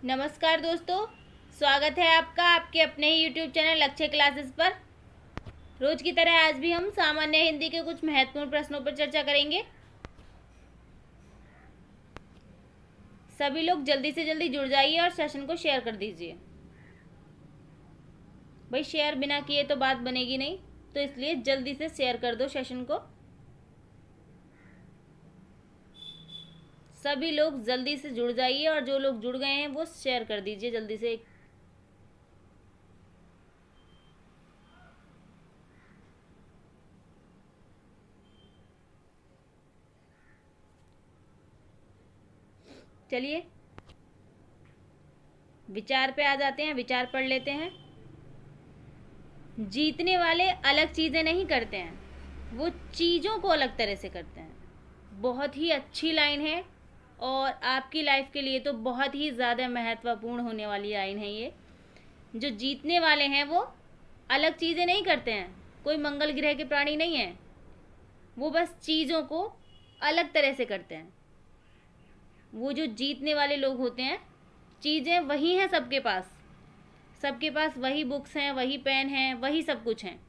नमस्कार दोस्तों, स्वागत है आपका आपके अपने ही यूट्यूब चैनल लक्ष्य क्लासेस पर। रोज की तरह आज भी हम सामान्य हिंदी के कुछ महत्वपूर्ण प्रश्नों पर चर्चा करेंगे। सभी लोग जल्दी से जल्दी जुड़ जाइए और सेशन को शेयर कर दीजिए। भाई शेयर बिना किए तो बात बनेगी नहीं, तो इसलिए जल्दी से शेयर कर दो सेशन को। सभी लोग जल्दी से जुड़ जाइए और जो लोग जुड़ गए हैं वो शेयर कर दीजिए जल्दी से। चलिए विचार पे आ जाते हैं, विचार पढ़ लेते हैं। जीतने वाले अलग चीजें नहीं करते हैं, वो चीजों को अलग तरह से करते हैं। बहुत ही अच्छी लाइन है और आपकी लाइफ के लिए तो बहुत ही ज़्यादा महत्वपूर्ण होने वाली लाइन है ये। जो जीतने वाले हैं वो अलग चीज़ें नहीं करते हैं, कोई मंगल ग्रह के प्राणी नहीं है, वो बस चीज़ों को अलग तरह से करते हैं। वो जो जीतने वाले लोग होते हैं, चीज़ें वही हैं सबके पास वही बुक्स हैं, वही पेन हैं, वही सब कुछ हैं।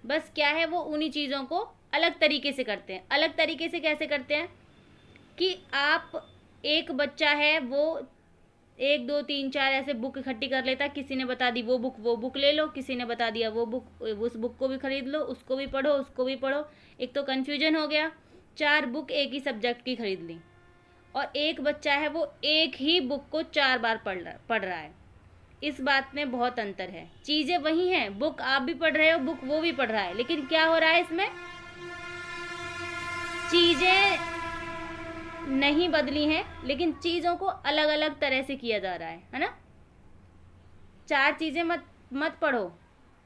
बस क्या है, वो उन्हीं चीज़ों को अलग तरीके से करते हैं। अलग तरीके से कैसे करते हैं कि आप एक बच्चा है वो 1 2 3 4 ऐसे बुक इकट्ठी कर लेता है। किसी ने बता दी वो बुक ले लो, किसी ने बता दिया वो बुक, उस बुक को भी खरीद लो, उसको भी पढ़ो, उसको भी पढ़ो। एक तो कन्फ्यूजन हो गया। 4 बुक एक ही सब्जेक्ट की खरीद ली। और एक बच्चा है वो एक ही बुक को 4 बार पढ़ रहा है। इस बात में बहुत अंतर है। चीज़ें वही हैं, बुक आप भी पढ़ रहे हो, बुक वो भी पढ़ रहा है, लेकिन क्या हो रहा है इसमें, चीज़ें नहीं बदली हैं, लेकिन चीज़ों को अलग अलग तरह से किया जा रहा है ना। 4 चीज़ें मत पढ़ो,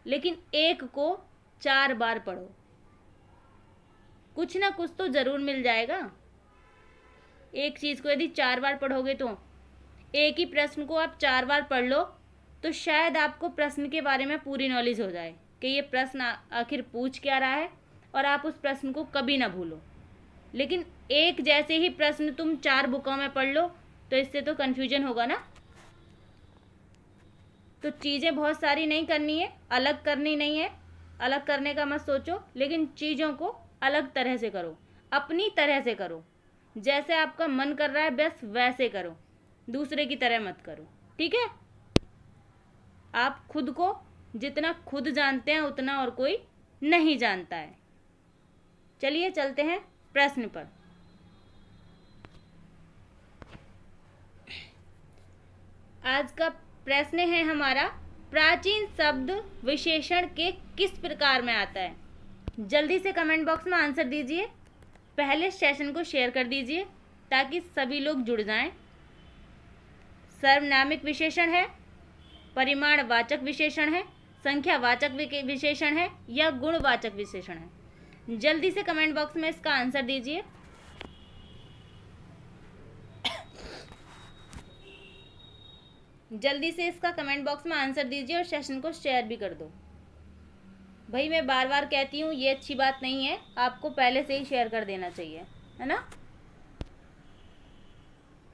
लेकिन एक को 4 बार पढ़ो, कुछ ना कुछ तो ज़रूर मिल जाएगा। एक चीज़ को यदि 4 बार पढ़ोगे तो एक ही प्रश्न को आप 4 बार पढ़ लो तो शायद आपको प्रश्न के बारे में पूरी नॉलेज हो जाए कि ये प्रश्न आखिर पूछ क्या रहा है, और आप उस प्रश्न को कभी ना भूलो। लेकिन एक जैसे ही प्रश्न तुम 4 बुकों में पढ़ लो तो इससे तो कन्फ्यूजन होगा ना। तो चीज़ें बहुत सारी नहीं करनी है, अलग करनी नहीं है, अलग करने का मत सोचो, लेकिन चीज़ों को अलग तरह से करो, अपनी तरह से करो। जैसे आपका मन कर रहा है बस वैसे करो, दूसरे की तरह मत करो, ठीक है। आप खुद को जितना खुद जानते हैं उतना और कोई नहीं जानता है। चलिए चलते हैं प्रश्न पर। आज का प्रश्न है हमारा, प्राचीन शब्द विशेषण के किस प्रकार में आता है। जल्दी से कमेंट बॉक्स में आंसर दीजिए, पहले सेशन को शेयर कर दीजिए ताकि सभी लोग जुड़ जाएं। सर्वनामिक विशेषण है, परिमाणवाचक विशेषण है, संख्यावाचक विशेषण है या गुणवाचक विशेषण है। जल्दी से कमेंट बॉक्स में इसका आंसर दीजिए। जल्दी से इसका कमेंट बॉक्स में आंसर दीजिए और सेशन को शेयर भी कर दो। भाई मैं बार बार कहती हूँ ये अच्छी बात नहीं है, आपको पहले से ही शेयर कर देना चाहिए, है ना।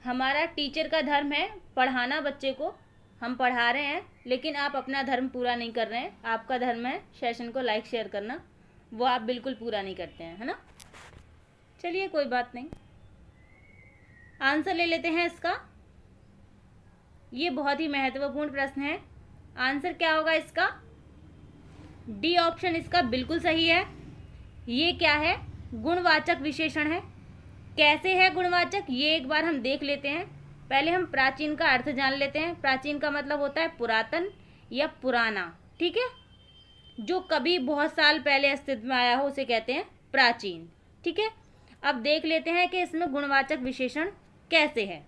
हमारा टीचर का धर्म है पढ़ाना बच्चे को, हम पढ़ा रहे हैं, लेकिन आप अपना धर्म पूरा नहीं कर रहे हैं। आपका धर्म है सेशन को लाइक शेयर करना, वो आप बिल्कुल पूरा नहीं करते हैं, है ना। चलिए कोई बात नहीं, आंसर ले लेते हैं इसका। ये बहुत ही महत्वपूर्ण प्रश्न है। आंसर क्या होगा इसका, डी ऑप्शन इसका बिल्कुल सही है। ये क्या है, गुणवाचक विशेषण है। कैसे है गुणवाचक, ये एक बार हम देख लेते हैं। पहले हम प्राचीन का अर्थ जान लेते हैं। प्राचीन का मतलब होता है पुरातन या पुराना, ठीक है। जो कभी बहुत साल पहले अस्तित्व में आया हो उसे कहते हैं प्राचीन, ठीक है। अब देख लेते हैं कि इसमें गुणवाचक विशेषण कैसे है।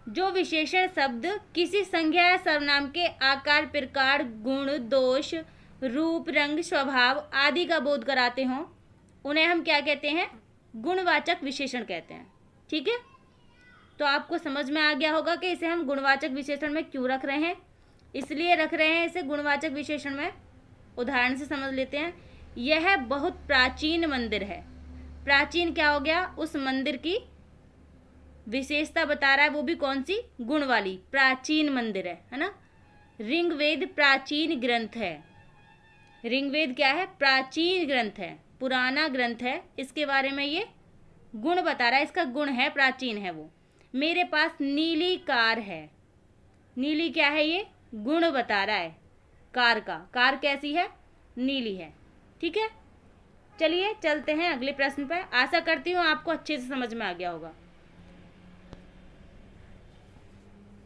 जो विशेषण शब्द किसी संज्ञा या सर्वनाम के आकार, प्रकार, गुण, दोष, रूप, रंग, स्वभाव आदि का बोध कराते हों उन्हें हम क्या कहते हैं, गुणवाचक विशेषण कहते हैं, ठीक है। तो आपको समझ में आ गया होगा कि इसे हम गुणवाचक विशेषण में क्यों रख रहे हैं। इसलिए रख रहे हैं इसे गुणवाचक विशेषण में। उदाहरण से समझ लेते हैं। यह बहुत प्राचीन मंदिर है। प्राचीन क्या हो गया, उस मंदिर की विशेषता बता रहा है, वो भी कौन सी? गुण वाली। प्राचीन मंदिर है ना। ऋग्वेद प्राचीन ग्रंथ है। ऋग्वेद क्या है? प्राचीन ग्रंथ है, पुराना ग्रंथ है। इसके बारे में ये गुण बता रहा है, इसका गुण है, प्राचीन है वो। मेरे पास नीली कार है। नीली क्या है? ये गुण बता रहा है कार का। कार कैसी है? नीली है। ठीक है, चलिए चलते हैं अगले प्रश्न पर। आशा करती हूँ आपको अच्छे से समझ में आ गया होगा।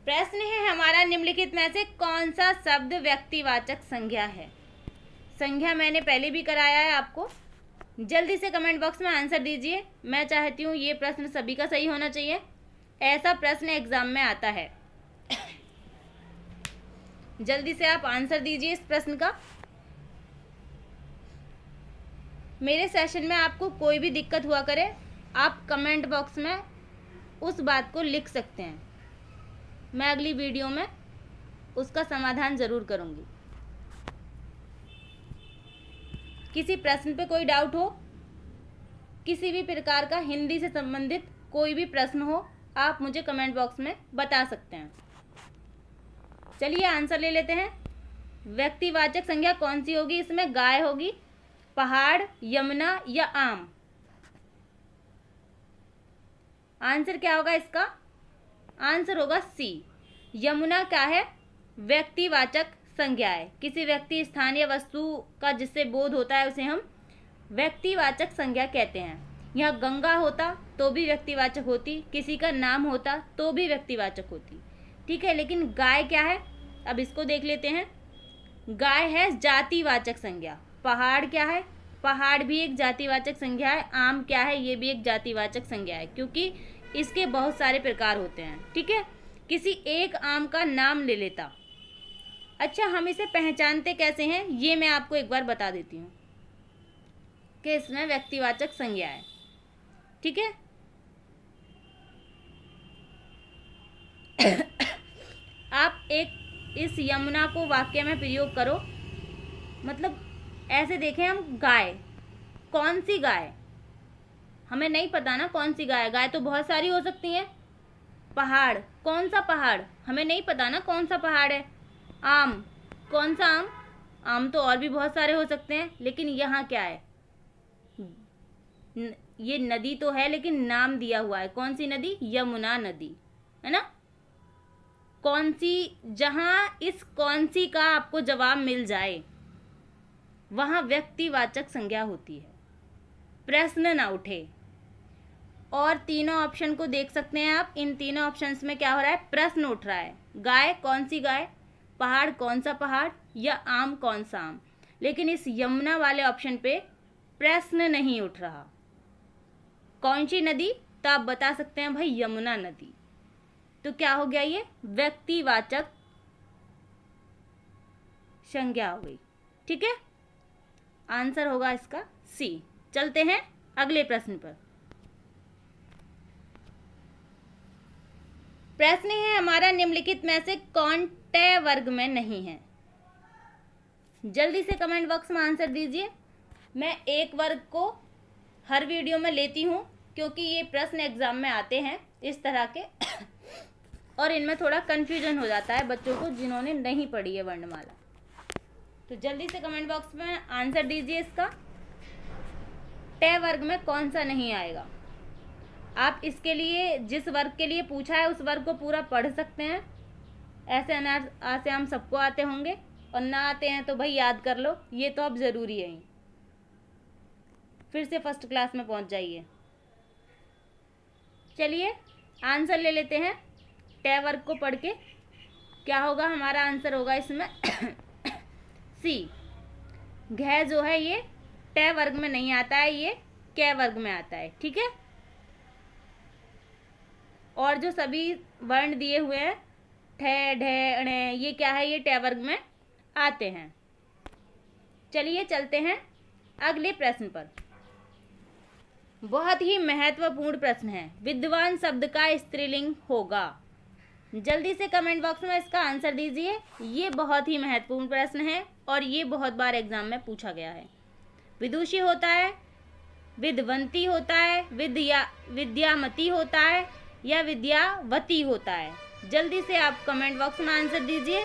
प्रश्न है हमारा, निम्नलिखित में से कौन सा शब्द व्यक्तिवाचक संज्ञा है? संज्ञा मैंने पहले भी कराया है आपको। जल्दी से कमेंट बॉक्स में आंसर दीजिए। मैं चाहती हूँ ये प्रश्न सभी का सही होना चाहिए, ऐसा प्रश्न एग्जाम में आता है। जल्दी से आप आंसर दीजिए इस प्रश्न का। मेरे सेशन में आपको कोई भी दिक्कत हुआ करे, आप कमेंट बॉक्स में उस बात को लिख सकते हैं। मैं अगली वीडियो में उसका समाधान ज़रूर करूँगी। किसी प्रश्न पे कोई डाउट हो, किसी भी प्रकार का हिंदी से संबंधित कोई भी प्रश्न हो, आप मुझे कमेंट बॉक्स में बता सकते हैं। चलिए आंसर ले लेते हैं। व्यक्तिवाचक संज्ञा कौन सी होगी? इसमें गाय होगी, पहाड़, यमुना या आम? आंसर क्या होगा इसका? आंसर होगा सी। यमुना क्या है? व्यक्तिवाचक संज्ञा है। किसी व्यक्ति, स्थान या वस्तु का जिससे बोध होता है उसे हम व्यक्तिवाचक संज्ञा कहते हैं। यहाँ गंगा होता तो भी व्यक्तिवाचक होती, किसी का नाम होता तो भी व्यक्तिवाचक होती। ठीक है, लेकिन गाय क्या है? अब इसको देख लेते हैं। गाय है जातिवाचक संज्ञा। पहाड़ क्या है? पहाड़ भी एक जातिवाचक संज्ञा है। आम क्या है? ये भी एक जातिवाचक संज्ञा है, क्योंकि इसके बहुत सारे प्रकार होते हैं। ठीक है, किसी एक आम का नाम ले लेता। अच्छा, हम इसे पहचानते कैसे हैं ये मैं आपको एक बार बता देती हूँ कि इसमें व्यक्तिवाचक संज्ञा है। ठीक है, आप एक इस यमुना को वाक्य में प्रयोग करो। मतलब ऐसे देखें हम, गाय, कौन सी गाय? हमें नहीं पता ना कौन सी गाय। गाय तो बहुत सारी हो सकती हैं। पहाड़, कौन सा पहाड़? हमें नहीं पता ना कौन सा पहाड़ है। आम, कौन सा आम? आम तो और भी बहुत सारे हो सकते हैं। लेकिन यहाँ क्या है? ये नदी तो है, लेकिन नाम दिया हुआ है। कौन सी नदी? यमुना नदी, है ना। कौन सी, जहां इस कौन सी का आपको जवाब मिल जाए वहां व्यक्तिवाचक संज्ञा होती है, प्रश्न ना उठे। और तीनों ऑप्शन को देख सकते हैं आप। इन तीनों ऑप्शंस में क्या हो रहा है? प्रश्न उठ रहा है। गाय, कौन सी गाय? पहाड़, कौन सा पहाड़? या आम, कौन सा आम? लेकिन इस यमुना वाले ऑप्शन पे प्रश्न नहीं उठ रहा। कौन सी नदी? तो आप बता सकते हैं भाई यमुना नदी। तो क्या हो गया? ये व्यक्तिवाचक संज्ञा हो गई। ठीक है, आंसर होगा इसका सी। चलते हैं अगले प्रश्न पर। प्रश्न है हमारा, निम्नलिखित में से कौन ट वर्ग में नहीं है? जल्दी से कमेंट बॉक्स में आंसर दीजिए। मैं एक वर्ग को हर वीडियो में लेती हूँ, क्योंकि ये प्रश्न एग्जाम में आते हैं इस तरह के और इनमें थोड़ा कंफ्यूजन हो जाता है बच्चों को जिन्होंने नहीं पढ़ी है वर्णमाला। तो जल्दी से कमेंट बॉक्स में आंसर दीजिए इसका। ट वर्ग में कौन सा नहीं आएगा? आप इसके लिए, जिस वर्ग के लिए पूछा है उस वर्ग को पूरा पढ़ सकते हैं। ऐसे ऐसे हम सबको आते होंगे, और ना आते हैं तो भाई याद कर लो, ये तो अब ज़रूरी है ही। फिर से फर्स्ट क्लास में पहुंच जाइए। चलिए आंसर ले लेते हैं ट वर्ग को पढ़ के। क्या होगा हमारा आंसर? होगा इसमें सी। घ जो है ये ट वर्ग में नहीं आता है, ये क वर्ग में आता है। ठीक है, और जो सभी वर्ण दिए हुए हैं ठ, ढ, ण, ये क्या है? ये ट वर्ग में आते हैं। चलिए चलते हैं अगले प्रश्न पर। बहुत ही महत्वपूर्ण प्रश्न है। विद्वान शब्द का स्त्रीलिंग होगा? जल्दी से कमेंट बॉक्स में इसका आंसर दीजिए। ये बहुत ही महत्वपूर्ण प्रश्न है और ये बहुत बार एग्जाम में पूछा गया है। विदुषी होता है, विद्वंती होता है, विद्यामती होता है, या विद्यावती होता है? जल्दी से आप कमेंट बॉक्स में आंसर दीजिए।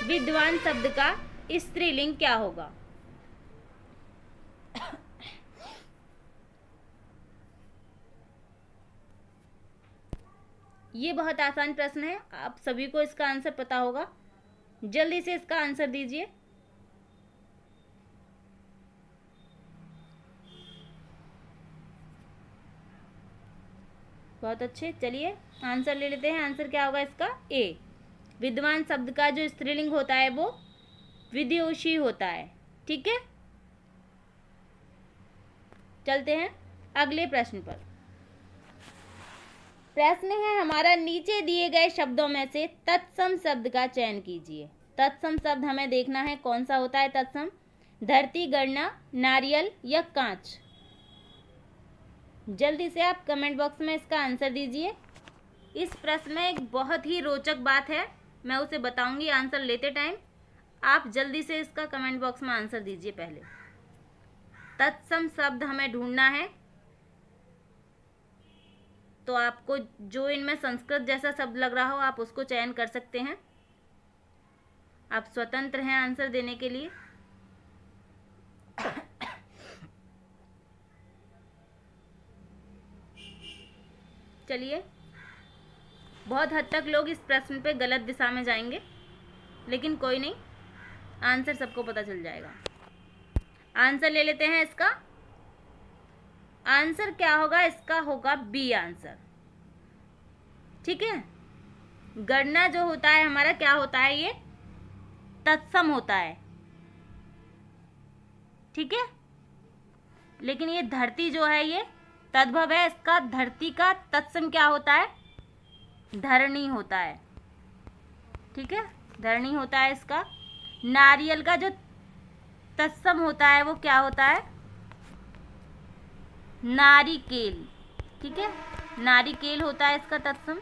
विद्वान शब्द का स्त्रीलिंग क्या होगा? ये बहुत आसान प्रश्न है, आप सभी को इसका आंसर पता होगा। जल्दी से इसका आंसर दीजिए। बहुत अच्छे, चलिए आंसर ले लेते हैं। आंसर क्या होगा इसका? ए। विद्वान शब्द का जो स्त्रीलिंग होता है वो विदुषी होता है। ठीक है, चलते हैं अगले प्रश्न पर। प्रश्न है हमारा, नीचे दिए गए शब्दों में से तत्सम शब्द का चयन कीजिए। तत्सम शब्द हमें देखना है कौन सा होता है तत्सम। धरती, गणना, नारियल या कांच? जल्दी से आप कमेंट बॉक्स में इसका आंसर दीजिए। इस प्रश्न में एक बहुत ही रोचक बात है, मैं उसे बताऊंगी आंसर लेते टाइम। आप जल्दी से इसका कमेंट बॉक्स में आंसर दीजिए। पहले तत्सम शब्द हमें ढूंढना है, तो आपको जो इनमें संस्कृत जैसा शब्द लग रहा हो आप उसको चयन कर सकते हैं। आप स्वतंत्र हैं आंसर देने के लिए। चलिए, बहुत हद तक लोग इस प्रश्न पे गलत दिशा में जाएंगे, लेकिन कोई नहीं, आंसर सबको पता चल जाएगा। आंसर ले लेते हैं इसका। आंसर क्या होगा इसका? होगा बी आंसर। ठीक है, गणना जो होता है हमारा क्या होता है? ये तत्सम होता है। ठीक है, लेकिन ये धरती जो है ये तद्भव है। इसका धरती का तत्सम क्या होता है? धरणी होता है। ठीक है, धरणी होता है इसका। नारियल का जो तत्सम होता है वो क्या होता है? नारिकेल। ठीक है, नारिकेल होता है इसका तत्सम।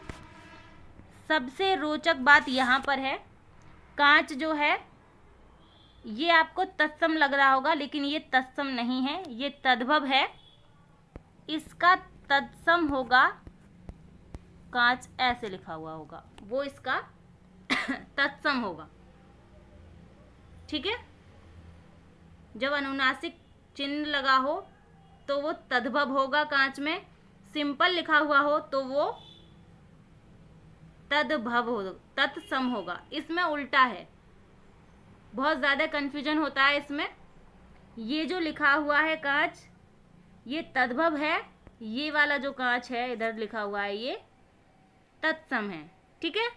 सबसे रोचक बात यहाँ पर है, कांच जो है ये आपको तत्सम लग रहा होगा, लेकिन ये तत्सम नहीं है, ये तद्भव है। इसका तत्सम होगा, कांच ऐसे लिखा हुआ होगा, वो इसका तत्सम होगा। ठीक है, जब अनुनासिक चिन्ह लगा हो तो वो तद्भव होगा कांच में, सिंपल लिखा हुआ हो तो वो तद्भव हो, तत्सम होगा। इसमें उल्टा है, बहुत ज़्यादा कन्फ्यूजन होता है इसमें। ये जो लिखा हुआ है कांच ये तद्भव है, ये वाला जो कांच है इधर लिखा हुआ है ये तत्सम है। ठीक है,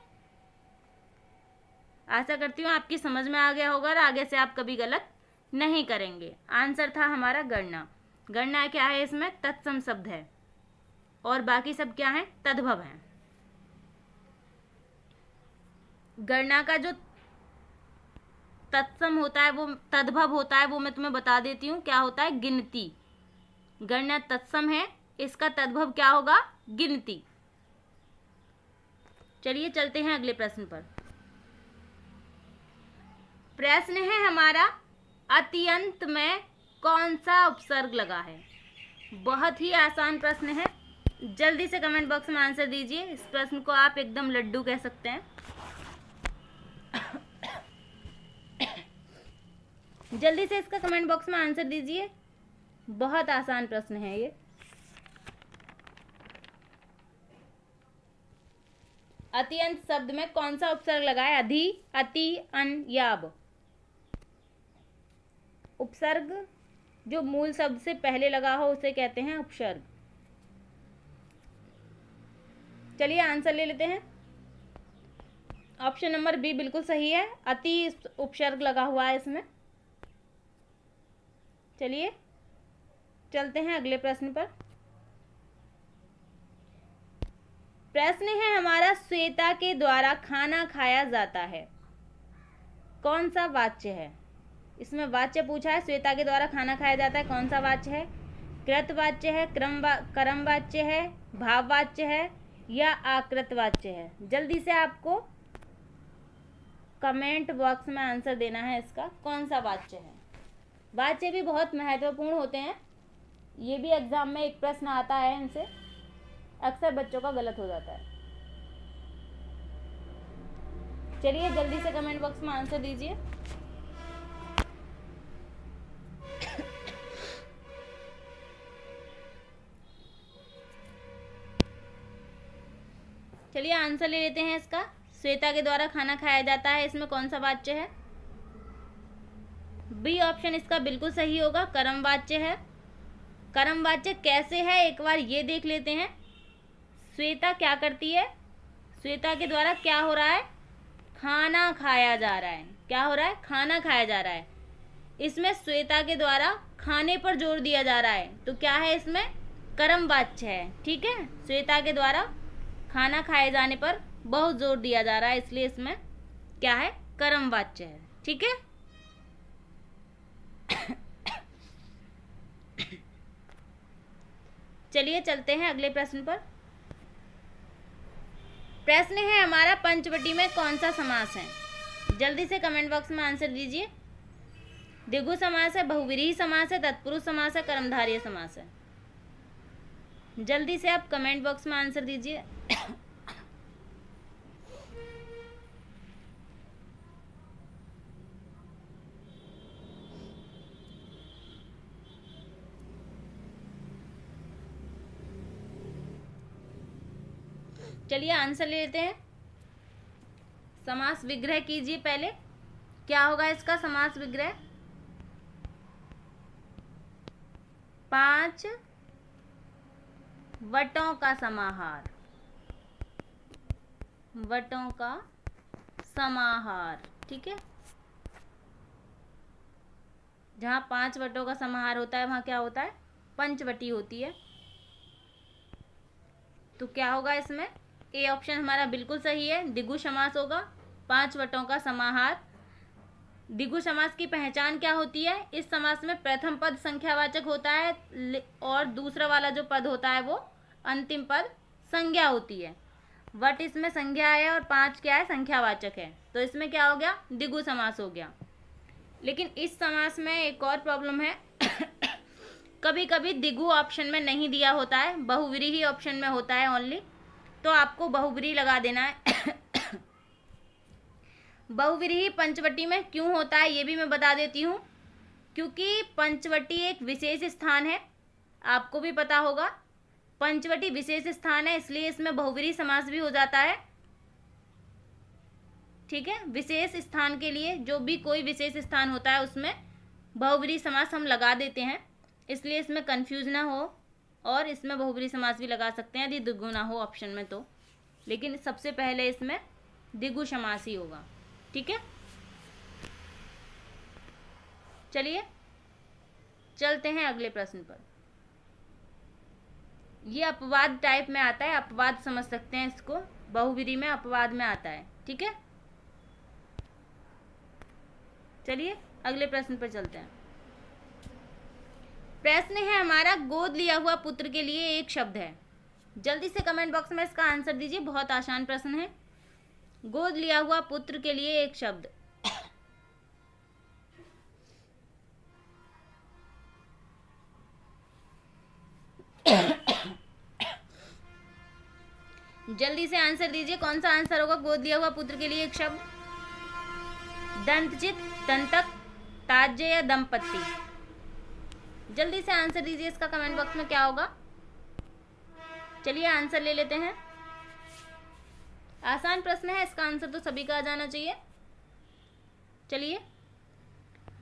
आशा करती हूँ आपकी समझ में आ गया होगा और आगे से आप कभी गलत नहीं करेंगे। आंसर था हमारा गणना। गणना क्या है? इसमें तत्सम शब्द है और बाकी सब क्या है? तद्भव है। गणना का जो तत्सम होता है वो तद्भव होता है, वो मैं तुम्हें बता देती हूँ क्या होता है? गिनती। गणना तत्सम है, इसका तद्भव क्या होगा? गिनती। चलिए चलते हैं अगले प्रश्न पर। प्रश्न है हमारा, अत्यंत में कौन सा उपसर्ग लगा है? बहुत ही आसान प्रश्न है, जल्दी से कमेंट बॉक्स में आंसर दीजिए। इस प्रश्न को आप एकदम लड्डू कह सकते हैं। जल्दी से इसका कमेंट बॉक्स में आंसर दीजिए, बहुत आसान प्रश्न है ये। अत्यंत शब्द में कौन सा उपसर्ग लगा है? अधि, अति, अन या अब? उपसर्ग जो मूल शब्द से पहले लगा हो उसे कहते हैं उपसर्ग। चलिए आंसर ले लेते हैं। ऑप्शन नंबर बी बिल्कुल सही है, अति उपसर्ग लगा हुआ है इसमें। चलिए चलते हैं अगले प्रश्न पर। प्रश्न है हमारा, श्वेता के द्वारा खाना खाया जाता है, कौन सा वाच्य है? इसमें वाच्य पूछा है, श्वेता के द्वारा खाना खाया जाता है, कौन सा वाच्य है? कृतवाच्य है, कर्मवाच्य है, भाववाच्य है या आकृतवाच्य है? जल्दी से आपको कमेंट बॉक्स में आंसर देना है इसका, कौन सा वाच्य है। वाच्य भी बहुत महत्वपूर्ण होते हैं, ये भी एग्जाम में एक प्रश्न आता है इनसे। अक्सर बच्चों का गलत हो जाता है। चलिए जल्दी से कमेंट बॉक्स में आंसर दीजिए। चलिए आंसर ले लेते हैं इसका। श्वेता के द्वारा खाना खाया जाता है, इसमें कौन सा वाच्य है? बी ऑप्शन इसका बिल्कुल सही होगा, कर्म वाच्य है। कर्म वाच्य कैसे है एक बार ये देख लेते हैं। श्वेता क्या करती है? श्वेता के द्वारा क्या हो रहा है? खाना खाया जा रहा है। क्या हो रहा है? खाना खाया जा रहा है। इसमें श्वेता के द्वारा खाने पर जोर दिया जा रहा है, तो क्या है इसमें? कर्म वाच्य है। ठीक है, श्वेता के द्वारा खाना खाए जाने पर बहुत जोर दिया जा रहा है, इसलिए इसमें क्या है? कर्म वाच्य है। ठीक है, चलिए चलते हैं अगले प्रश्न पर। प्रश्न है हमारा, पंचवटी में कौन सा समास है? जल्दी से कमेंट बॉक्स में आंसर दीजिए। द्विगु समास है, बहुव्रीहि समास है, तत्पुरुष समास है, कर्मधारय समास है। जल्दी से आप कमेंट बॉक्स में आंसर दीजिए। चलिए आंसर ले लेते हैं। समास विग्रह कीजिए पहले। क्या होगा इसका समास विग्रह? 5 वटों का समाहार। वटों का समाहार। ठीक है, जहां 5 वटों का समाहार होता है वहां क्या होता है? पंचवटी होती है। तो क्या होगा इसमें? ए ऑप्शन हमारा बिल्कुल सही है, द्विगु समास होगा, 5 वटों का समाहार। द्विगु समास की पहचान क्या होती है? इस समास में प्रथम पद संख्यावाचक होता है और दूसरा वाला जो पद होता है वो अंतिम पद संज्ञा होती है। वट इसमें संज्ञा है और 5 क्या है? संख्यावाचक है। तो इसमें क्या हो गया? द्विगु समास हो गया। लेकिन इस समास में एक और प्रॉब्लम है। कभी कभी द्विगु ऑप्शन में नहीं दिया होता है, बहुव्रीहि ऑप्शन में होता है ओनली, तो आपको बहुव्रीहि लगा देना है। बहुव्रीहि पंचवटी में क्यों होता है ये भी मैं बता देती हूँ। क्योंकि पंचवटी एक विशेष स्थान है, आपको भी पता होगा। पंचवटी विशेष स्थान है, इसलिए इसमें बहुव्रीहि समास भी हो जाता है। ठीक है, विशेष स्थान के लिए जो भी कोई विशेष स्थान होता है उसमें बहुव्रीहि समास हम लगा देते हैं, इसलिए इसमें कंफ्यूज ना हो। और इसमें बहुव्रीहि समास भी लगा सकते हैं यदि द्विगु ना हो ऑप्शन में तो, लेकिन सबसे पहले इसमें द्विगु समास ही होगा। ठीक है, चलिए चलते हैं अगले प्रश्न पर। ये अपवाद टाइप में आता है, अपवाद समझ सकते हैं इसको, बहुव्रीहि में अपवाद में आता है। ठीक है, चलिए अगले प्रश्न पर चलते हैं। प्रश्न है हमारा, गोद लिया हुआ पुत्र के लिए एक शब्द है। जल्दी से कमेंट बॉक्स में इसका आंसर दीजिए, बहुत आसान प्रश्न है। गोद लिया हुआ पुत्र के लिए एक शब्द। जल्दी से आंसर दीजिए, कौन सा आंसर होगा गोद लिया हुआ पुत्र के लिए एक शब्द? दंतचित, दंतक, ताज्य या दंपत्ति? जल्दी से आंसर दीजिए इसका कमेंट बॉक्स में, क्या होगा? चलिए आंसर ले लेते हैं। आसान प्रश्न है, इसका आंसर तो सभी का आ जाना चाहिए। चलिए,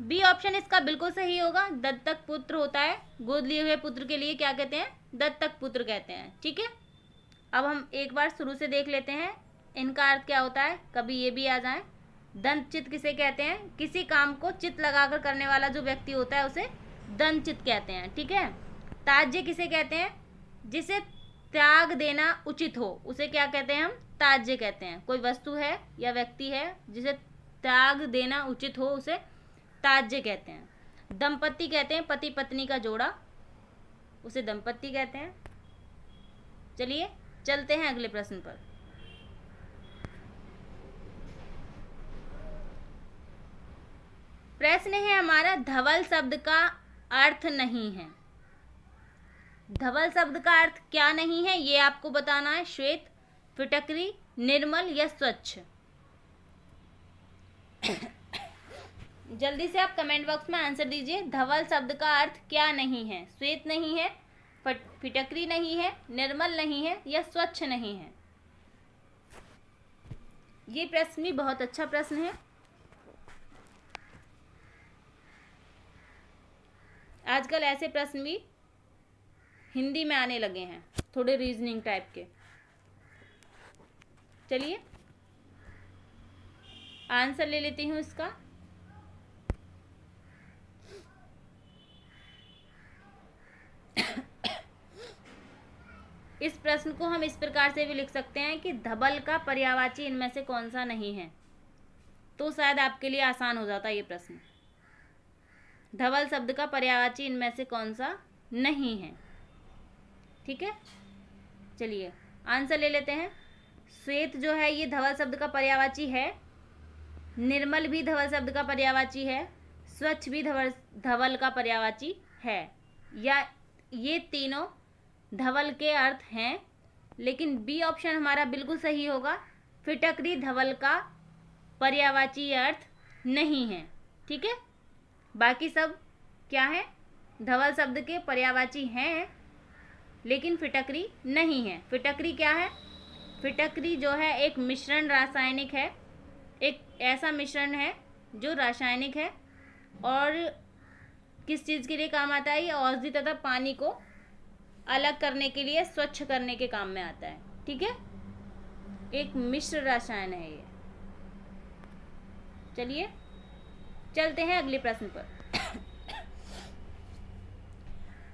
बी ऑप्शन इसका बिल्कुल सही होगा, दत्तक पुत्र होता है। गोद लिए हुए पुत्र के लिए क्या कहते हैं? दत्तक पुत्र कहते हैं। ठीक है, अब हम एक बार शुरू से देख लेते हैं इनका अर्थ क्या होता है, कभी ये भी आ जाए। दंतचित किसे कहते हैं? किसी काम को चित लगाकर करने वाला जो व्यक्ति होता है उसे दंतचित कहते हैं। ठीक है, ताज्य किसे कहते हैं? जिसे त्याग देना उचित हो उसे क्या कहते हैं? हम ताज्य कहते हैं। कोई वस्तु है या व्यक्ति है जिसे त्याग देना उचित हो उसे ताज्य कहते हैं। दंपत्ति कहते हैं पति पत्नी का जोड़ा, उसे दंपत्ति कहते हैं। चलिए चलते हैं अगले प्रश्न पर। प्रश्न है हमारा, धवल शब्द का अर्थ नहीं है। धवल शब्द का अर्थ क्या नहीं है ये आपको बताना है। श्वेत, फिटकरी, निर्मल या स्वच्छ। जल्दी से आप कमेंट बॉक्स में आंसर दीजिए। धवल शब्द का अर्थ क्या नहीं है? श्वेत नहीं है, फिटकरी नहीं है, निर्मल नहीं है या स्वच्छ नहीं है। ये प्रश्न भी बहुत अच्छा प्रश्न है। आजकल ऐसे प्रश्न भी हिंदी में आने लगे हैं, थोड़े रीजनिंग टाइप के। चलिए आंसर ले लेती हूँ इसका। इस प्रश्न को हम इस प्रकार से भी लिख सकते हैं कि धवल का पर्यायवाची इनमें से कौन सा नहीं है, तो शायद आपके लिए आसान हो जाता ये प्रश्न। धवल शब्द का पर्यायवाची इनमें से कौन सा नहीं है। ठीक है, चलिए आंसर ले लेते हैं। श्वेत जो है ये धवल शब्द का पर्यायवाची है, निर्मल भी धवल शब्द का पर्यायवाची है, स्वच्छ भी धवल का पर्यायवाची है, या ये तीनों धवल के अर्थ हैं। लेकिन बी ऑप्शन हमारा बिल्कुल सही होगा, फिटकरी धवल का पर्यायवाची अर्थ नहीं है। ठीक है, बाकी सब क्या है? धवल शब्द के पर्यायवाची हैं लेकिन फिटकरी नहीं है। फिटकरी क्या है? फिटकरी जो है एक मिश्रण रासायनिक है, एक ऐसा मिश्रण है जो रासायनिक है और किस चीज़ के लिए काम आता है? ये औषधि तथा पानी को अलग करने के लिए, स्वच्छ करने के काम में आता है। ठीक है, एक मिश्र रसायन है ये। चलिए चलते हैं अगले प्रश्न पर।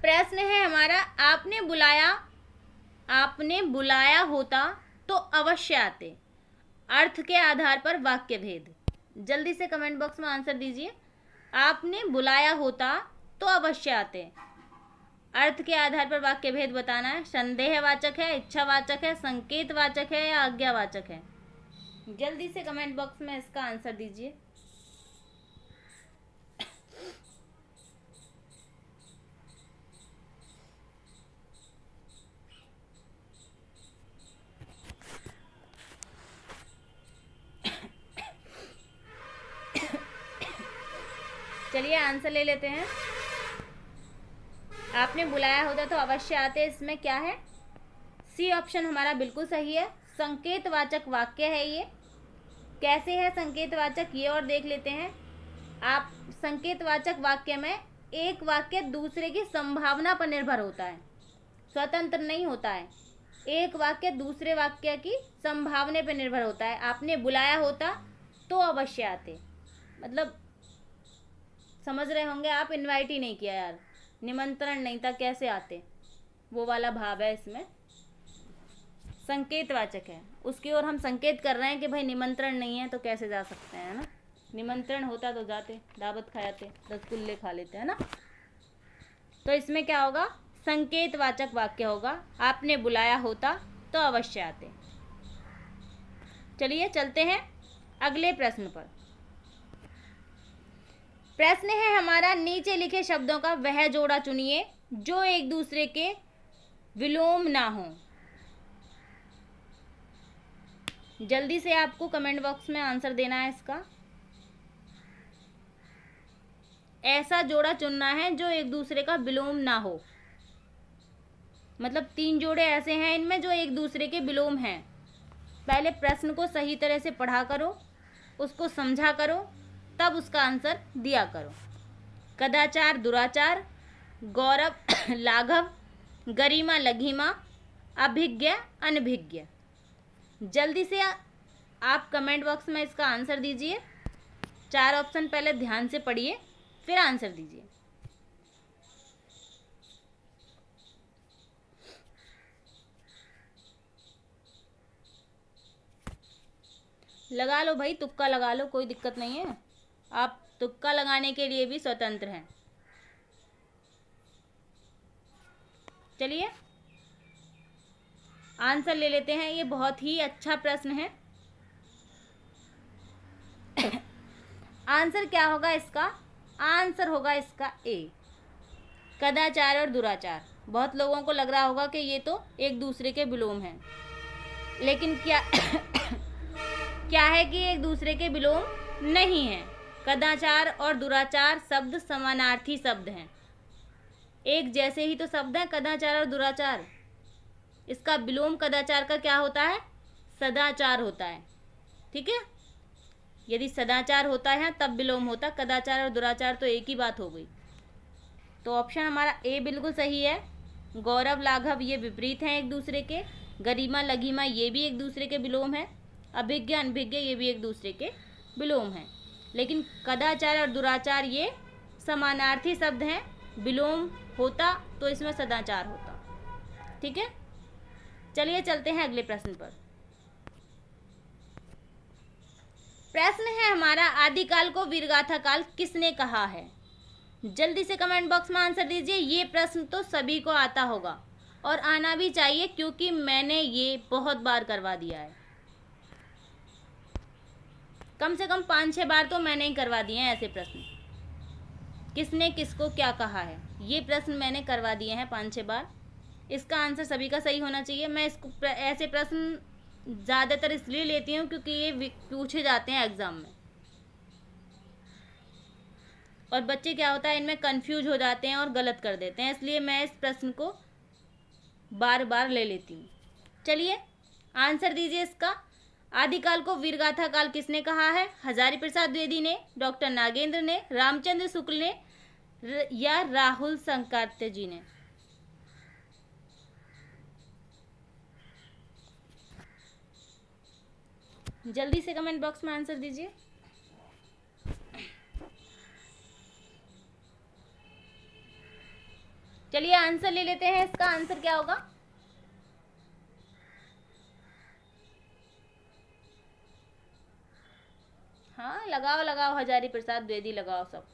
प्रश्न है हमारा, आपने बुलाया होता तो अवश्य आते। अर्थ के आधार पर वाक्य भेद। जल्दी से कमेंट बॉक्स में आंसर दीजिए। आपने बुलाया होता तो अवश्य आते। अर्थ के आधार पर वाक्य भेद बताना है। संदेहवाचक है, इच्छावाचक है, संकेतवाचक है या आज्ञावाचक है। जल्दी से कमेंट बॉक्स में इसका आंसर दीजिए। चलिए आंसर ले लेते हैं। आपने बुलाया होता तो अवश्य आते, इसमें क्या है? सी ऑप्शन हमारा बिल्कुल सही है। संकेतवाचक वाक्य है ये। कैसे है संकेतवाचक, ये और देख लेते हैं। आप संकेतवाचक वाक्य में एक वाक्य दूसरे की संभावना पर निर्भर होता है, स्वतंत्र नहीं होता है। एक वाक्य दूसरे वाक्य की संभावना पर निर्भर होता है। आपने बुलाया होता तो अवश्य आते, मतलब समझ रहे होंगे आप, इनवाइट ही नहीं किया यार, निमंत्रण नहीं था, कैसे आते, वो वाला भाव है इसमें। संकेतवाचक है, उसकी ओर हम संकेत कर रहे हैं कि भाई निमंत्रण नहीं है तो कैसे जा सकते हैं, है ना। निमंत्रण होता तो जाते, दावत खाते, रसगुल्ले खा लेते, है ना। तो इसमें क्या होगा? संकेतवाचक वाक्य होगा। आपने बुलाया होता तो अवश्य आते। चलिए चलते हैं अगले प्रश्न पर। प्रश्न है हमारा, नीचे लिखे शब्दों का वह जोड़ा चुनिए जो एक दूसरे के विलोम ना हो। जल्दी से आपको कमेंट बॉक्स में आंसर देना है इसका। ऐसा जोड़ा चुनना है जो एक दूसरे का विलोम ना हो, मतलब 3 जोड़े ऐसे हैं इनमें जो एक दूसरे के विलोम हैं। पहले प्रश्न को सही तरह से पढ़ा करो, उसको समझा करो, तब उसका आंसर दिया करो। कदाचार दुराचार, गौरव लाघव, गरिमा लघिमा, अभिज्ञ अनभिज्ञ। जल्दी से आप कमेंट बॉक्स में इसका आंसर दीजिए। 4 ऑप्शन पहले ध्यान से पढ़िए फिर आंसर दीजिए। लगा लो भाई, तुक्का लगा लो, कोई दिक्कत नहीं है। आप तुक्का लगाने के लिए भी स्वतंत्र हैं। चलिए आंसर ले लेते हैं। ये बहुत ही अच्छा प्रश्न है। आंसर क्या होगा इसका? आंसर होगा इसका ए, कदाचार और दुराचार। बहुत लोगों को लग रहा होगा कि ये तो एक दूसरे के विलोम हैं, लेकिन क्या क्या है कि एक दूसरे के विलोम नहीं है। कदाचार और दुराचार शब्द समानार्थी शब्द हैं, एक जैसे ही तो शब्द हैं कदाचार और दुराचार। इसका विलोम कदाचार का क्या होता है? सदाचार होता है। ठीक है, यदि सदाचार होता है तब विलोम होता, कदाचार और दुराचार तो एक ही बात हो गई। तो ऑप्शन हमारा ए बिल्कुल सही है। गौरव लाघव ये विपरीत हैं एक दूसरे के। गरिमा लघिमा ये भी एक दूसरे के विलोम है। अभिज्ञ अनभिज्ञ ये भी एक दूसरे के विलोम हैं, लेकिन कदाचार और दुराचार ये समानार्थी शब्द हैं। विलोम होता तो इसमें सदाचार होता। ठीक है, चलिए चलते हैं अगले प्रश्न पर। प्रश्न है हमारा, आदिकाल को वीरगाथा काल किसने कहा है? जल्दी से कमेंट बॉक्स में आंसर दीजिए। ये प्रश्न तो सभी को आता होगा और आना भी चाहिए, क्योंकि मैंने ये बहुत बार करवा दिया है। कम से कम 5-6 बार तो मैंने ही करवा दिए हैं ऐसे प्रश्न। किसने किसको क्या कहा है, ये प्रश्न मैंने करवा दिए हैं 5-6 बार। इसका आंसर सभी का सही होना चाहिए। मैं इसको ऐसे प्रश्न ज़्यादातर इसलिए लेती हूँ क्योंकि ये पूछे जाते हैं एग्ज़ाम में, और बच्चे क्या होता है इनमें कंफ्यूज हो जाते हैं और गलत कर देते हैं, इसलिए मैं इस प्रश्न को बार बार ले लेती हूँ। चलिए आंसर दीजिए इसका। आदिकाल को वीरगाथा काल किसने कहा है? हजारी प्रसाद द्विवेदी ने, डॉक्टर नागेंद्र ने, रामचंद्र शुक्ल ने या राहुल संकार्त्य जी ने? जल्दी से कमेंट बॉक्स में आंसर दीजिए। चलिए आंसर ले लेते हैं। इसका आंसर क्या होगा? हाँ लगाओ लगाओ, हजारी प्रसाद द्विवेदी लगाओ सब।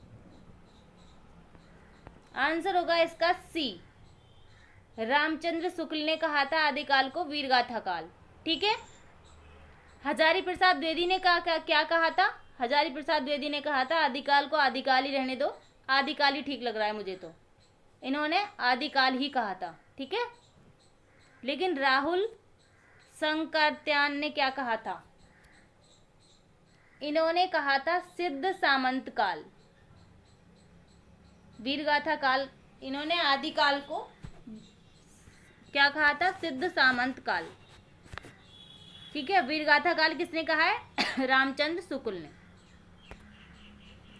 आंसर होगा इसका सी, रामचंद्र शुक्ल ने कहा था आदिकाल को वीरगाथा काल। ठीक है, हजारी प्रसाद द्विवेदी ने क्या कहा था? हजारी प्रसाद द्विवेदी ने कहा था आदिकाल को आदिकाल ही रहने दो। आदिकाल ही ठीक लग रहा है मुझे, तो इन्होंने आदिकाल ही कहा था। ठीक है, लेकिन राहुल संकार्त्यान ने क्या कहा था? इन्होंने कहा था सिद्ध सामंत काल। वीरगाथा काल, इन्होंने आदिकाल को क्या कहा था? सिद्ध सामंत काल। ठीक है, वीरगाथा काल किसने कहा है? रामचंद्र शुक्ल ने।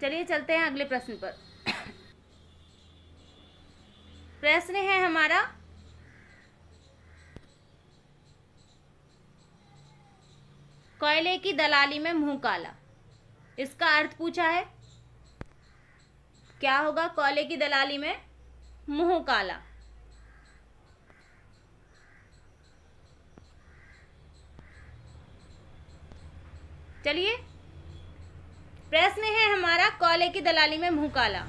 चलिए चलते हैं अगले प्रश्न पर। प्रश्न है हमारा, कोयले की दलाली में मुंह काला, इसका अर्थ पूछा है। क्या होगा कोयले की दलाली में मुंह काला? चलिए प्रश्न है हमारा, कोयले की दलाली में मुंह काला,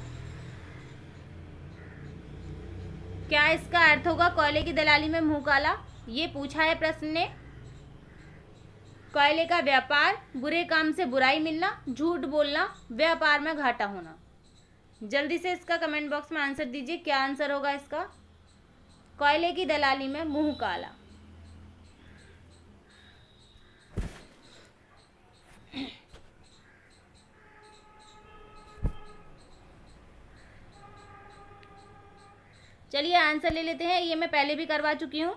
क्या इसका अर्थ होगा कोयले की दलाली में मुंह काला? ये पूछा है प्रश्न ने। कोयले का व्यापार, बुरे काम से बुराई मिलना, झूठ बोलना, व्यापार में घाटा होना। जल्दी से इसका कमेंट बॉक्स में आंसर दीजिए, क्या आंसर होगा इसका? कोयले की दलाली में मुंह काला। चलिए आंसर ले लेते हैं। ये मैं पहले भी करवा चुकी हूँ।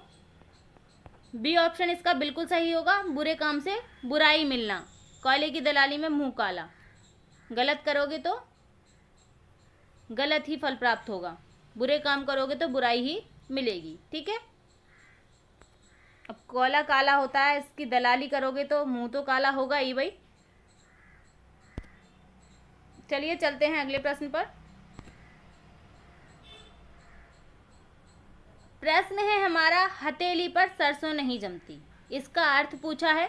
बी ऑप्शन इसका बिल्कुल सही होगा, बुरे काम से बुराई मिलना, कोयले की दलाली में मुंह काला। गलत करोगे तो गलत ही फल प्राप्त होगा, बुरे काम करोगे तो बुराई ही मिलेगी। ठीक है, अब कोयला काला होता है, इसकी दलाली करोगे तो मुंह तो काला होगा ही भाई। चलिए चलते हैं अगले प्रश्न पर। प्रश्न है हमारा, हथेली पर सरसों नहीं जमती, इसका अर्थ पूछा है।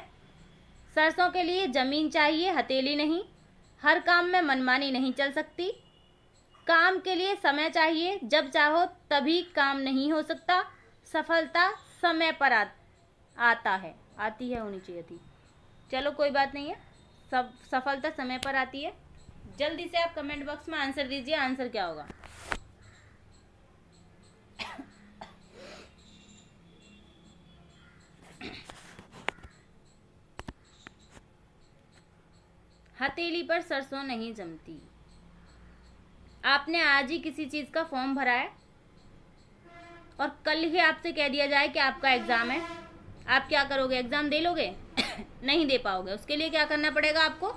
सरसों के लिए जमीन चाहिए, हथेली नहीं। हर काम में मनमानी नहीं चल सकती। काम के लिए समय चाहिए, जब चाहो तभी काम नहीं हो सकता। सफलता समय पर आता है, आती है होनी चाहिए थी। चलो कोई बात नहीं है, सब सफलता समय पर आती है। जल्दी से आप कमेंट बॉक्स में आंसर दीजिए, आंसर क्या होगा? हथेली पर सरसों नहीं जमती। आपने आज ही किसी चीज का फॉर्म भरा है और कल ही आपसे कह दिया जाए कि आपका एग्जाम है, आप क्या करोगे? एग्जाम दे लोगे? नहीं दे पाओगे। उसके लिए क्या करना पड़ेगा? आपको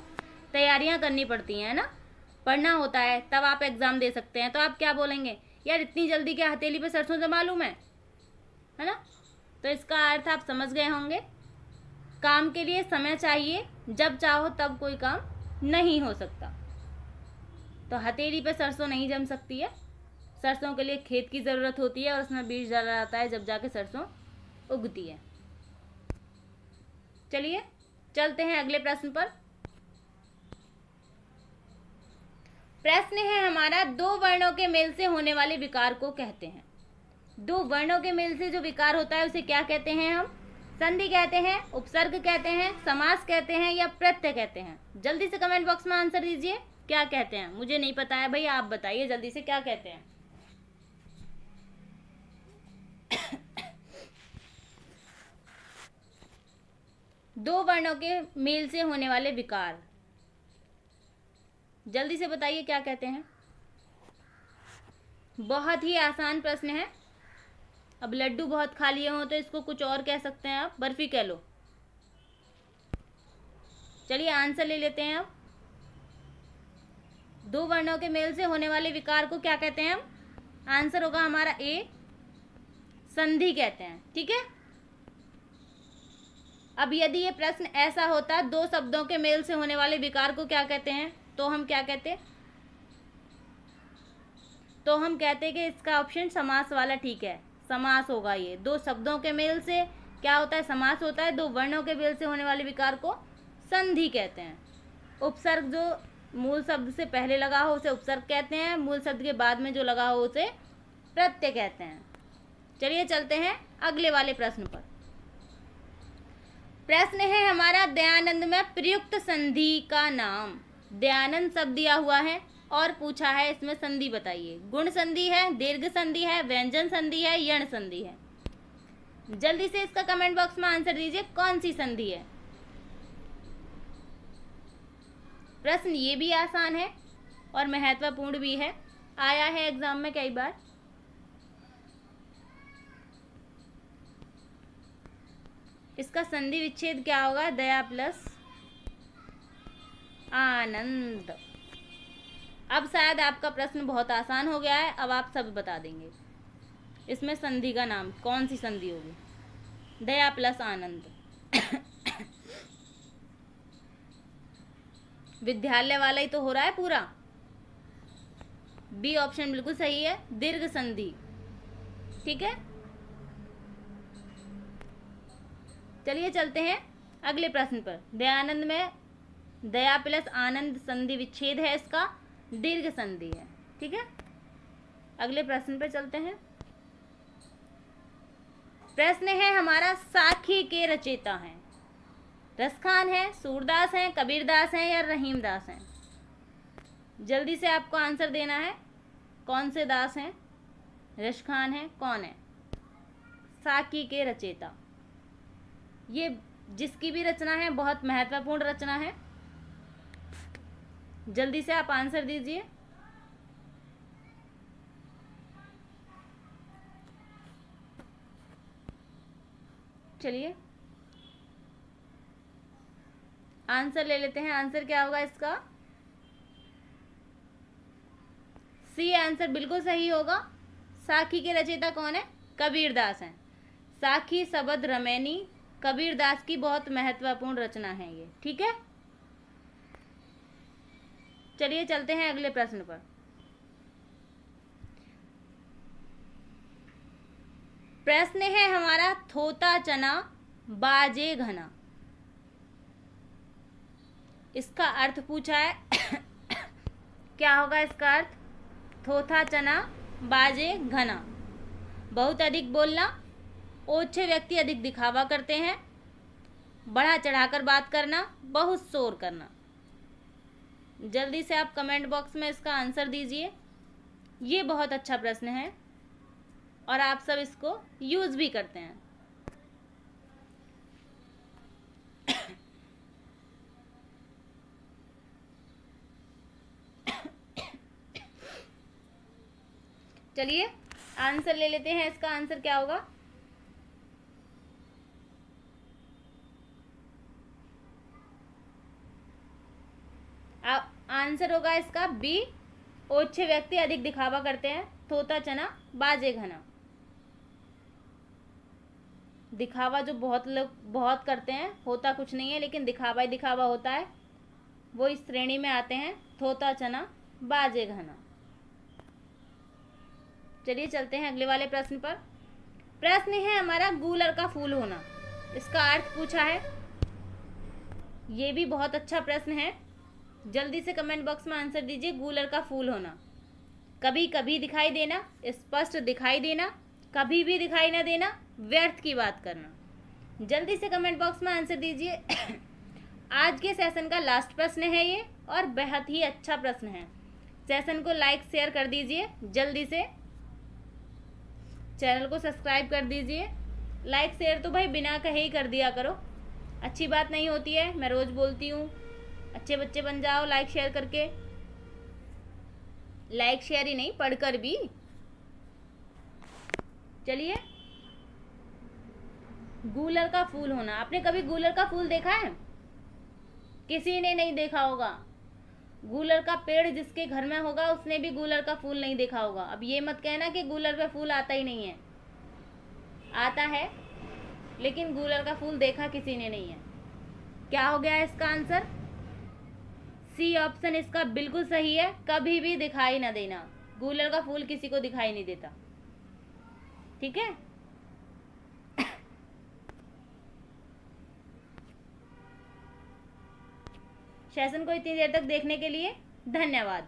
तैयारियां करनी पड़ती हैं ना, पढ़ना होता है, तब आप एग्जाम दे सकते हैं। तो आप क्या बोलेंगे? यार इतनी जल्दी क्या हथेली पे सरसों जमा लूं मैं, है ना? तो इसका अर्थ आप समझ गए होंगे। काम के लिए समय चाहिए, जब चाहो तब कोई काम नहीं हो सकता। तो हथेली पे सरसों नहीं जम सकती है। सरसों के लिए खेत की ज़रूरत होती है और उसमें बीज डाला जाता है, जब जाके सरसों उगती है। चलिए चलते हैं अगले प्रश्न पर। प्रश्न है हमारा, दो वर्णों के मेल से होने वाले विकार को कहते हैं। दो वर्णों के मेल से जो विकार होता है उसे क्या कहते हैं? हम संधि कहते हैं, उपसर्ग कहते हैं, समास कहते हैं या प्रत्यय कहते हैं? जल्दी से कमेंट बॉक्स में आंसर दीजिए, क्या कहते हैं? मुझे नहीं पता है भाई, आप बताइए जल्दी से क्या कहते हैं। दो वर्णों के मेल से होने वाले विकार, जल्दी से बताइए क्या कहते हैं। बहुत ही आसान प्रश्न है। अब लड्डू बहुत खा लिए हो तो इसको कुछ और कह सकते हैं आप, बर्फी कह लो। चलिए आंसर ले लेते हैं अब। दो वर्णों के मेल से होने वाले विकार को क्या कहते हैं हम? आंसर होगा हमारा ए, संधि कहते हैं। ठीक है। अब यदि ये प्रश्न ऐसा होता, दो शब्दों के मेल से होने वाले विकार को क्या कहते हैं, तो हम क्या कहते? तो हम कहते कि इसका ऑप्शन समास वाला ठीक है, समास होगा ये। दो शब्दों के मेल से क्या होता है? समास होता है। दो वर्णों के मेल से होने वाले विकार को संधि कहते हैं। उपसर्ग जो मूल शब्द से पहले लगा हो उसे उपसर्ग कहते हैं, मूल शब्द के बाद में जो लगा हो उसे प्रत्यय कहते हैं। चलिए चलते हैं अगले वाले प्रश्न पर। प्रश्न है हमारा, दयानंद में प्रयुक्त संधि का नाम। दयानंद शब्द दिया हुआ है और पूछा है इसमें संधि बताइए। गुण संधि है, दीर्घ संधि है, व्यंजन संधि है, यण संधि है? जल्दी से इसका कमेंट बॉक्स में आंसर दीजिए, कौन सी संधि है? प्रश्न ये भी आसान है और महत्वपूर्ण भी है, आया है एग्जाम में कई बार। इसका संधि विच्छेद क्या होगा? दया प्लस आनंद। अब शायद आपका प्रश्न बहुत आसान हो गया है, अब आप सब बता देंगे इसमें संधि का नाम कौन सी संधि होगी? दया प्लस आनंद। विद्यालय वाला ही तो हो रहा है पूरा। बी ऑप्शन बिल्कुल सही है, दीर्घ संधि। ठीक है। चलिए चलते हैं अगले प्रश्न पर। दयानंद में दया प्लस आनंद संधि विच्छेद है, इसका दीर्घ संधि है। ठीक है। अगले प्रश्न पर चलते हैं। प्रश्न है हमारा, साखी के रचयिता हैं। रसखान है, सूरदास हैं, कबीरदास हैं या रहीमदास हैं? जल्दी से आपको आंसर देना है, कौन से दास हैं? रसखान है, कौन है? साखी के रचयिता, ये जिसकी भी रचना है बहुत महत्वपूर्ण रचना है। जल्दी से आप आंसर दीजिए। चलिए आंसर ले लेते हैं। आंसर क्या होगा इसका? सी आंसर बिल्कुल सही होगा। साखी के रचयिता कौन है? कबीरदास हैं। साखी शब्द रमैनी कबीरदास की बहुत महत्वपूर्ण रचना है ये। ठीक है। चलिए चलते हैं अगले प्रश्न पर। प्रश्न है हमारा, थोता चना बाजे घना। इसका अर्थ पूछा है। क्या होगा इसका अर्थ? थोथा चना बाजे घना, बहुत अधिक बोलना, ओछे व्यक्ति अधिक दिखावा करते हैं, बढ़ा चढ़ाकर बात करना, बहुत शोर करना। जल्दी से आप कमेंट बॉक्स में इसका आंसर दीजिए। ये बहुत अच्छा प्रश्न है और आप सब इसको यूज भी करते हैं। चलिए आंसर ले लेते हैं, इसका आंसर क्या होगा। आंसर होगा इसका बी, ओछे व्यक्ति अधिक दिखावा करते हैं, थोता चना बाजे घना। दिखावा जो बहुत लोग बहुत करते हैं, होता कुछ नहीं है लेकिन दिखावा ही दिखावा होता है, वो इस श्रेणी में आते हैं, थोता चना बाजे घना। चलिए चलते हैं अगले वाले प्रश्न पर। प्रश्न है हमारा गूलर का फूल होना, इसका अर्थ पूछा है। ये भी बहुत अच्छा प्रश्न है, जल्दी से कमेंट बॉक्स में आंसर दीजिए। गूलर का फूल होना, कभी कभी दिखाई देना, स्पष्ट दिखाई देना, कभी भी दिखाई ना देना, व्यर्थ की बात करना। जल्दी से कमेंट बॉक्स में आंसर दीजिए। आज के सेशन का लास्ट प्रश्न है ये, और बेहद ही अच्छा प्रश्न है। सेशन को लाइक शेयर कर दीजिए, जल्दी से चैनल को सब्सक्राइब कर दीजिए। लाइक शेयर तो भाई बिना कहे ही कर दिया करो, अच्छी बात नहीं होती है, मैं रोज बोलती हूँ। अच्छे बच्चे बन जाओ लाइक शेयर करके, लाइक शेयर ही नहीं पढ़कर भी। चलिए, गूलर का फूल होना, आपने कभी गूलर का फूल देखा है? किसी ने नहीं देखा होगा। गूलर का पेड़ जिसके घर में होगा उसने भी गूलर का फूल नहीं देखा होगा। अब ये मत कहना कि गूलर पे फूल आता ही नहीं है, आता है, लेकिन गूलर का फूल देखा किसी ने नहीं है। क्या हो गया इसका आंसर? सी ऑप्शन इसका बिल्कुल सही है, कभी भी दिखाई ना देना। गूलर का फूल किसी को दिखाई नहीं देता, ठीक है। सेशन को इतनी देर तक देखने के लिए धन्यवाद।